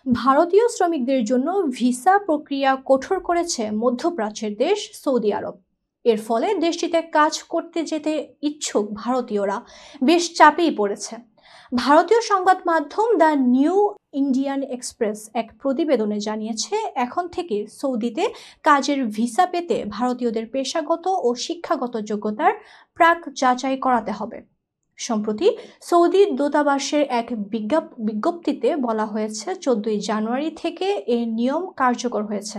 ভারতীয় শ্রমিকদের জন্য ভিসা প্রক্রিয়া কঠোর করেছে মধ্যপ্রাচ্যের দেশ সৌদি আরব। এর ফলে দেশটিতে কাজ করতে যেতে ইচ্ছুক ভারতীয়রা বেশ চাপেই পড়েছে। ভারতীয় সংবাদ মাধ্যম দ্য নিউ ইন্ডিয়ান এক্সপ্রেস এক প্রতিবেদনে জানিয়েছে, এখন থেকে সৌদিতে কাজের ভিসা পেতে ভারতীয়দের পেশাগত ও শিক্ষাগত যোগ্যতার প্রাক যাচাই করাতে হবে। সম্প্রতি সৌদি দূতাবাসের এক বিজ্ঞপ্তিতে বলা হয়েছে, 14 জানুয়ারি থেকে এই নিয়ম কার্যকর হয়েছে।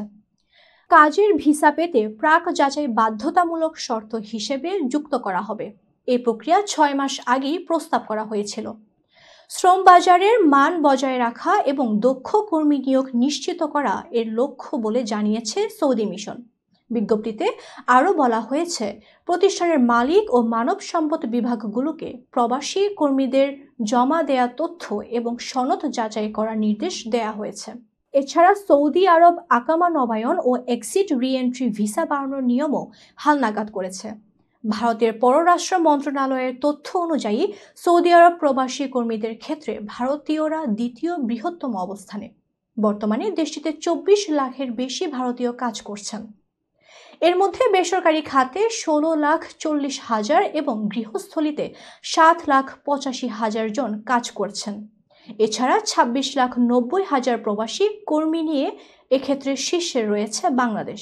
কাজের ভিসা পেতে প্রাক যাচাই বাধ্যতামূলক শর্ত হিসেবে যুক্ত করা হবে। এই প্রক্রিয়া 6 মাস আগেই প্রস্তাব করা হয়েছিল। শ্রম বাজারের মান বজায় রাখা এবং দক্ষ কর্মী নিয়োগ নিশ্চিত করা এর লক্ষ্য বলে জানিয়েছে সৌদি মিশন। বিজ্ঞপ্তিতে আরও বলা হয়েছে, প্রতিষ্ঠানের মালিক ও মানব সম্পদ বিভাগগুলোকে প্রবাসী কর্মীদের জমা দেয়া তথ্য এবং সনদ যাচাই করার নির্দেশ দেয়া হয়েছে। এছাড়া সৌদি আরব আকামা নবায়ন ও এক্সিট রি-এন্ট্রি ভিসা বাড়ানোর নিয়মও হালনাগাদ করেছে। ভারতের পররাষ্ট্র মন্ত্রণালয়ের তথ্য অনুযায়ী সৌদি আরব প্রবাসী কর্মীদের ক্ষেত্রে ভারতীয়রা দ্বিতীয় বৃহত্তম অবস্থানে। বর্তমানে দেশটিতে 24 লাখের বেশি ভারতীয় কাজ করছেন। এর মধ্যে বেসরকারি খাতে 16,40,000 এবং গৃহস্থলিতে 7,85,000 জন কাজ করছেন। এছাড়া 26,90,000 প্রবাসী কর্মী নিয়ে এক্ষেত্রে শীর্ষে রয়েছে বাংলাদেশ।